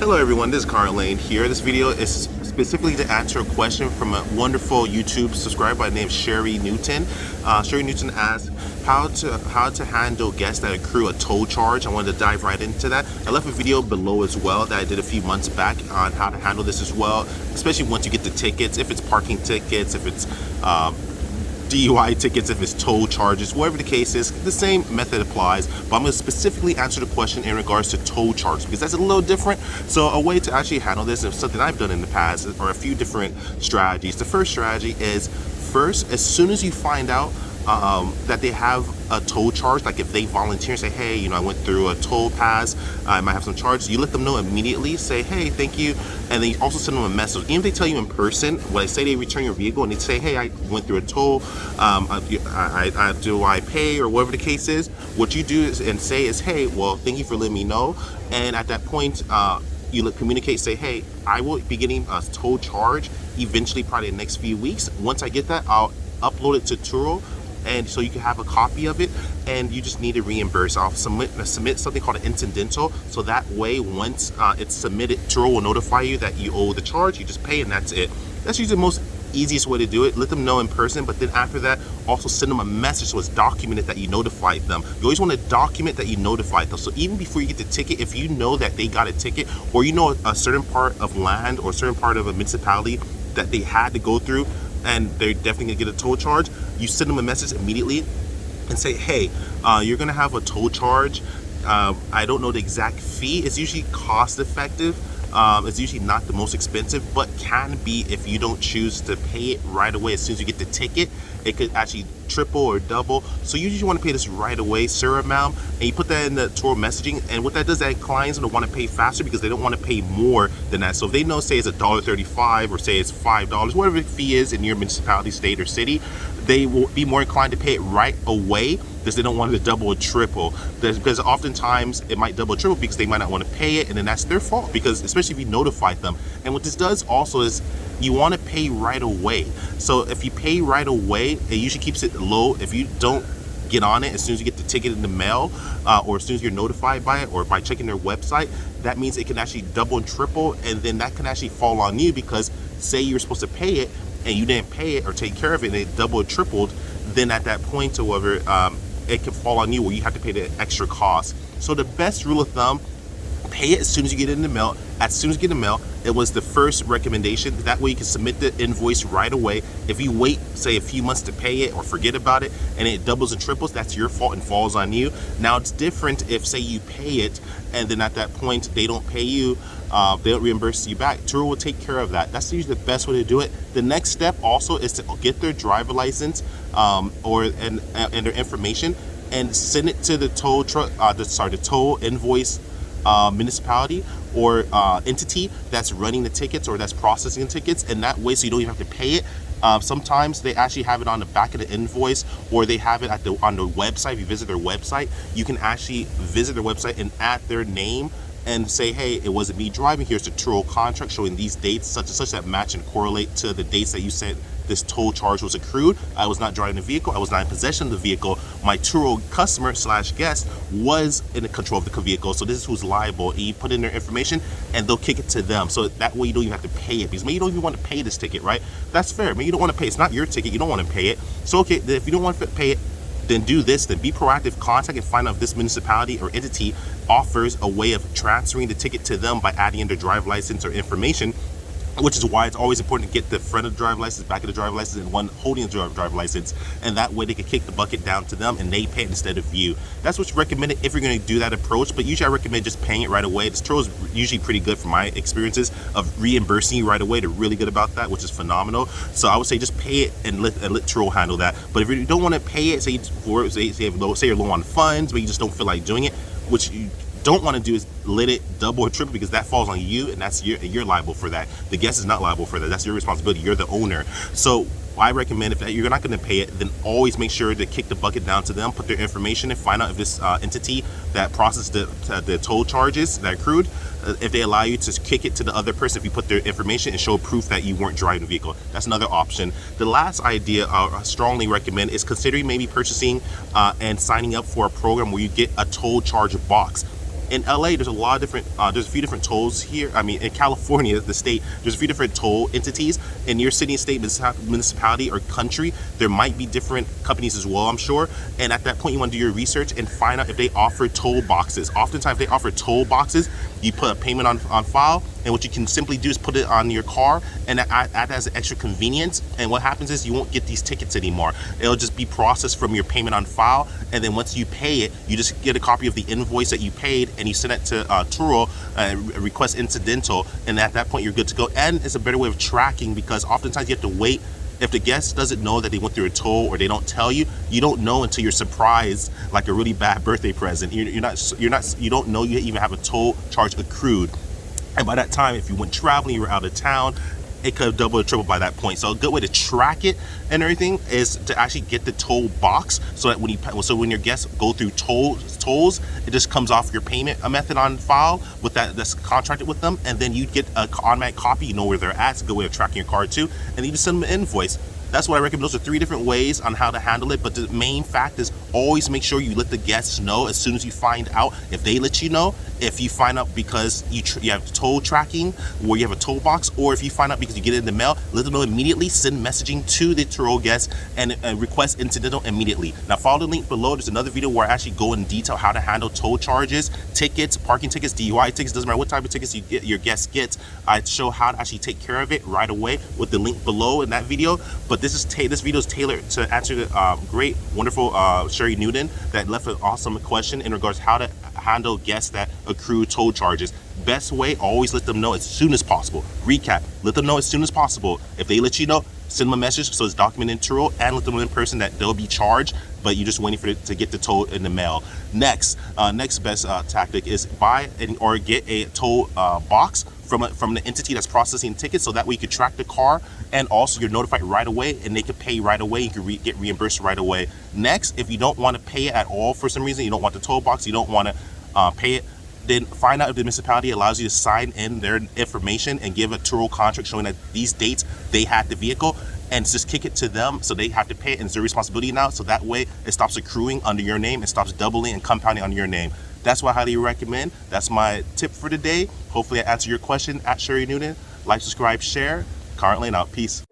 Hello everyone, this is Conrad Layn here. This video is specifically to answer a question from a wonderful YouTube subscriber by the name of Sherry Newton. Sherry Newton asked how to handle guests that accrue a toll charge. I wanted to dive right into that. I left a video below as well that I did a few months back on how to handle this as well, especially once you get the tickets, if it's parking tickets, if it's DUI tickets, if it's toll charges, whatever the case is, the same method applies, but I'm going to specifically answer the question in regards to toll charges because that's a little different. So a way to actually handle this is something I've done in the past, or a few different strategies. The first strategy is, as soon as you find out that they have a toll charge, like if they volunteer and say, hey, I went through a toll pass, I might have some charges, you let them know immediately, say, hey, thank you, and then you also send them a message. Even if they tell you in person, when they say they return your vehicle and they say, hey, I went through a toll, do I pay, or whatever the case is, what you do is and say is, hey, well, thank you for letting me know, and at that point, you communicate, say, hey, I will be getting a toll charge eventually, probably in the next few weeks. Once I get that, I'll upload it to Turo, and so you can have a copy of it, and you just need to reimburse. I'll submit something called an incidental, so that way once it's submitted, Turo will notify you that you owe the charge. You just pay, and that's it. That's usually the most easiest way to do it. Let them know in person, but then after that, also send them a message so it's documented that you notified them. You always want to document that you notified them. So even before you get the ticket, if you know that they got a ticket, or you know a certain part of land or a certain part of a municipality that they had to go through, and they're definitely gonna get a toll charge, you send them a message immediately and say, hey, you're gonna have a toll charge. I don't know the exact fee. It's usually cost effective. It's usually not the most expensive, but can be if you don't choose to pay it right away. As soon as you get the ticket, it could actually triple or double. So you usually want to pay this right away, sir, ma'am, and you put that in the Turo messaging. And what that does, that clients going to want to pay faster because they don't want to pay more than that. So if they know, say it's $1.35 or say it's $5, whatever the fee is in your municipality, state, or city, they will be more inclined to pay it right away because they don't want it to double or triple. Because oftentimes it might double or triple because they might not want to pay it, and then that's their fault, because especially if you notified them. And what this does also is you want to pay right away. So if you pay right away, it usually keeps it low. If you don't get on it as soon as you get the ticket in the mail, or as soon as you're notified by it, or by checking their website, that means it can actually double and triple, and then that can actually fall on you, because say you're supposed to pay it and you didn't pay it or take care of it and it doubled or tripled, then at that point or whatever, it can fall on you where you have to pay the extra cost. So the best rule of thumb, pay it as soon as you get it in the mail. As soon as you get the mail, it was the first recommendation. That way you can submit the invoice right away. If you wait, say, a few months to pay it or forget about it and it doubles and triples, that's your fault and falls on you. Now it's different if, say, you pay it and then at that point they don't pay you, they don't reimburse you back. Turo will take care of that. That's usually the best way to do it. The next step also is to get their driver license and their information and send it to the toll truck, the toll invoice municipality or entity that's running the tickets or that's processing the tickets, and that way so you don't even have to pay it. Sometimes they actually have it on the back of the invoice, or they have it on the website. If you visit their website, you can actually visit their website and add their name and say, hey, it wasn't me driving. Here's the Turo contract showing these dates such and such that match and correlate to the dates that you said this toll charge was accrued. I was not driving the vehicle. I was not in possession of the vehicle. My Turo customer / guest was in the control of the vehicle. So this is who's liable. And you put in their information and they'll kick it to them. So that way you don't even have to pay it, because maybe you don't even want to pay this ticket, right? That's fair. Maybe you don't want to pay. It's not your ticket. You don't want to pay it. So okay, if you don't want to pay it, then do this. Then be proactive. Contact and find out if this municipality or entity offers a way of transferring the ticket to them by adding in their driver's license or information, which is why it's always important to get the front of the driver's license, back of the driver's license, and one holding the driver's license, and that way they can kick the bucket down to them and they pay it instead of you. That's what's recommended if you're going to do that approach, but usually I recommend just paying it right away. This Turo is usually pretty good from my experiences of reimbursing you right away. They're really good about that, which is phenomenal. So I would say just pay it and let Turo handle that. But if you don't want to pay it, say you're low on funds, but you just don't feel like doing it, which you don't want to do is let it double or triple, because that falls on you, and that's you're liable for that. The guest is not liable for that. That's your responsibility. You're the owner. So I recommend, if you're not going to pay it, then always make sure to kick the bucket down to them, put their information, and find out if this entity that processed the toll charges that accrued, if they allow you to kick it to the other person, if you put their information and show proof that you weren't driving the vehicle. That's another option. The last idea I strongly recommend is considering maybe purchasing and signing up for a program where you get a toll charge box. In LA, there's a lot of different, there's a few different tolls here. I mean, in California, the state, there's a few different toll entities. In your city, state, municipality, or country, there might be different companies as well, I'm sure. And at that point, you want to do your research and find out if they offer toll boxes. Oftentimes, they offer toll boxes. You put a payment on file, and what you can simply do is put it on your car, and add as an extra convenience. And what happens is you won't get these tickets anymore. It'll just be processed from your payment on file, and then once you pay it, you just get a copy of the invoice that you paid, and you send it to Turo, request incidental, and at that point you're good to go. And it's a better way of tracking, because oftentimes you have to wait. If the guest doesn't know that they went through a toll, or they don't tell you, you don't know until you're surprised, like a really bad birthday present. You don't know you even have a toll charge accrued. And by that time, if you went traveling, you were out of town, it could have doubled or tripled by that point. So a good way to track it and everything is to actually get the toll box, so that when your guests go through tolls, it just comes off your payment method on file with that's contracted with them, and then you get an automatic copy. You know where they're at. It's a good way of tracking your card too, and you just send them an invoice. That's what I recommend. Those are 3 different ways on how to handle it, but the main fact is always make sure you let the guests know as soon as you find out. If they let you know, if you find out because you have toll tracking where you have a toll box, or if you find out because you get it in the mail, let them know immediately. Send messaging to the Turo guests and request incidental immediately. Now follow the link below. There's another video where I actually go in detail how to handle toll charges, tickets, parking tickets, DUI tickets. Doesn't matter what type of tickets your guest gets. I show how to actually take care of it right away with the link below in that video. But this video is tailored to answer the great, wonderful Sherry Newton that left an awesome question in regards to how to handle guests that accrue toll charges. Best way, always let them know as soon as possible. Recap, let them know as soon as possible. If they let you know, send them a message so it's documented in Turo, and let them know in person that they'll be charged, but you're just waiting for it to get the toll in the mail. Next best tactic is buy or get a toll box from the entity that's processing tickets, so that way you could track the car, and also you're notified right away, and they can pay right away. You can get reimbursed right away. Next, if you don't want to pay it at all for some reason, you don't want the toll box, you don't want to pay it, then find out if the municipality allows you to sign in their information and give a Turo contract showing that these dates they had the vehicle, and just kick it to them so they have to pay it, and it's their responsibility now. So that way it stops accruing under your name, it stops doubling and compounding under your name. That's what I highly recommend. That's my tip for today. Hopefully I answered your question at Sherry Newton. Like, subscribe, share. Conrad Layn out. Peace.